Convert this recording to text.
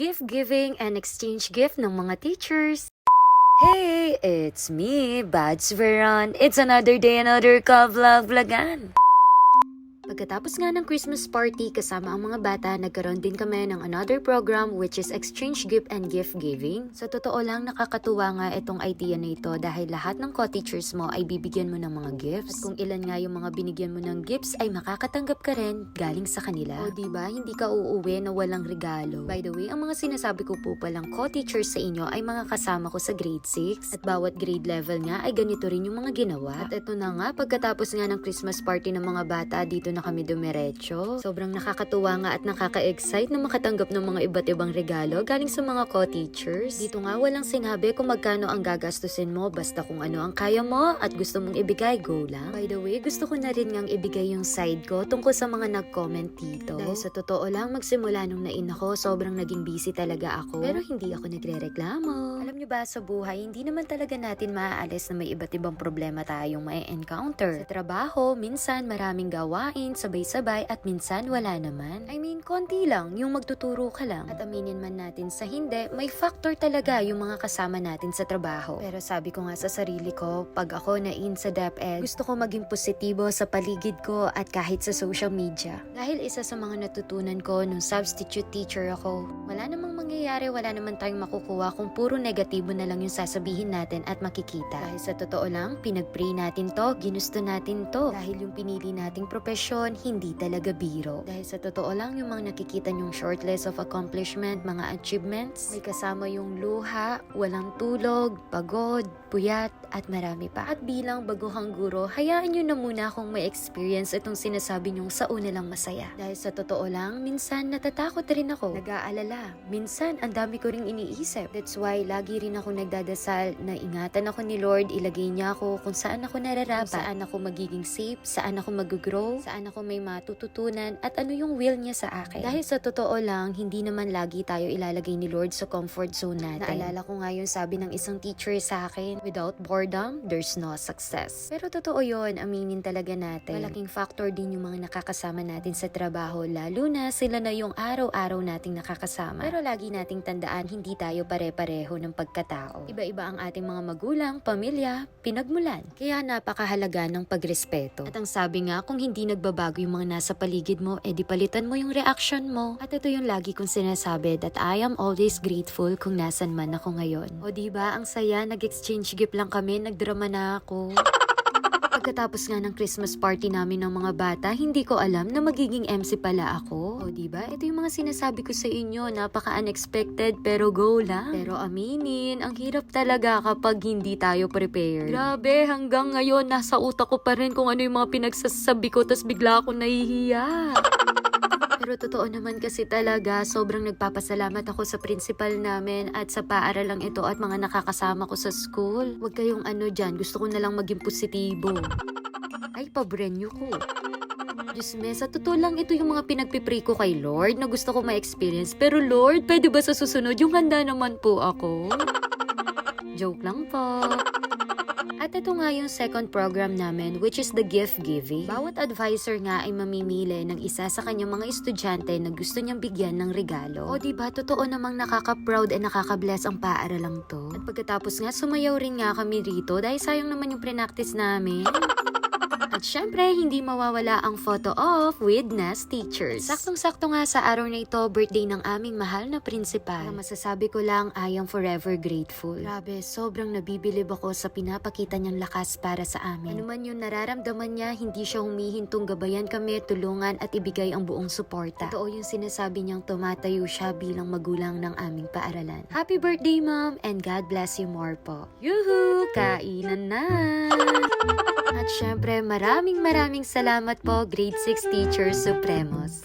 Gift giving and exchange gift ng mga teachers. Hey, it's me, Bads Veron. It's another day, another ka-vlog-vlogan. Pagkatapos nga ng Christmas party kasama ang mga bata, nagkaroon din kami ng another program which is exchange gift and gift giving. Sa totoo lang, nakakatuwa nga itong idea na ito dahil lahat ng co-teachers mo ay bibigyan mo ng mga gifts. At kung ilan nga yung mga binigyan mo ng gifts ay makakatanggap ka rin galing sa kanila. O diba, hindi ka uuwi na walang regalo. By the way, ang mga sinasabi ko po palang co-teachers sa inyo ay mga kasama ko sa grade 6 at bawat grade level nga ay ganito rin yung mga ginawa. At ito na nga, pagkatapos nga ng Christmas party ng mga bata, dito na kami dumiretso. Sobrang nakakatuwa nga at nakaka-excite na makatanggap ng mga iba't ibang regalo galing sa mga co-teachers. Dito nga walang sinabi kung magkano ang gagastusin mo, basta kung ano ang kaya mo at gusto mong ibigay, go lang. By the way, gusto ko na rin ngang ibigay yung side ko tungkol sa mga nag-comment dito. Dahil sa totoo lang, magsimula nung nain ako, sobrang naging busy talaga ako. Pero hindi ako nagre-reklamo. Alam nyo ba, sa buhay, hindi naman talaga natin maaalis na may iba't ibang problema tayong ma-encounter. Sa trabaho, minsan maraming gawain, sabay-sabay at minsan wala naman. I mean, konti lang yung magtuturo ka lang. At aminin man natin sa hindi, may factor talaga yung mga kasama natin sa trabaho. Pero sabi ko nga sa sarili ko, pag ako na-in sa DepEd, gusto ko maging positibo sa paligid ko at kahit sa social media. Dahil isa sa mga natutunan ko nung substitute teacher ako, wala namang mangyayari, wala naman tayong makukuha kung puro negatibo na lang yung sasabihin natin at makikita. Dahil sa totoo lang, pinag-pray natin to, ginusto natin to. Dahil yung pinili nating profesyon, hindi talaga biro. Dahil sa totoo lang, yung mga nakikita nyong short list of accomplishment, mga achievements, may kasama yung luha, walang tulog, pagod, puyat, at marami pa. At bilang baguhang guro, hayaan nyo na muna kung may experience itong sinasabi nyong sa una lang masaya. Dahil sa totoo lang, minsan natatakot rin ako, nag-aalala. Minsan, ang dami ko ring iniisip. That's why, lagi rin ako nagdadasal na ingatan ako ni Lord, ilagay niya ako kung saan ako nararapat, saan ako magiging safe, saan ako mag-grow, saan ako may matututunan, at ano yung will niya sa akin. Dahil sa totoo lang, hindi naman lagi tayo ilalagay ni Lord sa comfort zone natin. Naalala ko nga yung sabi ng isang teacher sa akin, without boredom, there's no success. Pero totoo yun, aminin talaga natin. Malaking factor din yung mga nakakasama natin sa trabaho, lalo na sila na yung araw-araw nating nakakasama. Pero lagi nating tandaan, hindi tayo pare-pareho ng pagkatao. Iba-iba ang ating mga magulang, pamilya, pinagmulan. Kaya napakahalaga ng pagrespeto. At ang sabi nga, kung hindi nagbabago yung mga nasa paligid mo, edi palitan mo yung reaction mo. At ito yung lagi kong sinasabi, that I am always grateful kung nasan man ako ngayon. O diba, ang saya, nag-exchange gift lang kami, nagdrama na ako. Pagkatapos nga ng Christmas party namin ng mga bata, hindi ko alam na magiging MC pala ako. O diba, ito yung mga sinasabi ko sa inyo, napaka-unexpected pero go lang. Pero aminin, ang hirap talaga kapag hindi tayo prepared. Grabe, hanggang ngayon, nasa utak ko pa rin kung ano yung mga pinagsasabi ko, tas bigla ako nahihiya. Pero totoo naman kasi talaga, sobrang nagpapasalamat ako sa principal namin at sa paaralang ito at mga nakakasama ko sa school. Huwag kayong ano dyan, gusto ko na lang maging positibo. Ay, pabrenyo ko. Diyos me, sa totoo lang ito yung mga pinagpipray ko kay Lord na gusto ko ma-experience. Pero Lord, pwede ba sa susunod yung handa naman po ako? Joke lang po. At ito nga yung second program namin, which is the gift giving. Bawat advisor nga ay mamimili ng isa sa kanyang mga estudyante na gusto niyang bigyan ng regalo. O diba, totoo namang nakaka-proud and nakaka-bless ang paaralang to. At pagkatapos nga, sumayaw rin nga kami rito dahil sayang naman yung pre-practice namin. At syempre, hindi mawawala ang photo off with NAS teachers. Saktong-sakto nga sa araw na ito, birthday ng aming mahal na principal. Ang masasabi ko lang, I am forever grateful. Grabe, sobrang nabibilib ako sa pinapakita niyang lakas para sa amin. Ano man yung nararamdaman niya, hindi siya humihintong gabayan kami, tulungan at ibigay ang buong suporta. Totoo yung sinasabi niyang tumatayo siya bilang magulang ng aming paaralan. Happy birthday, Mom, and God bless you more po. Yuhu! Kainan na! At syempre, maraming salamat po, Grade 6 Teacher Supremos.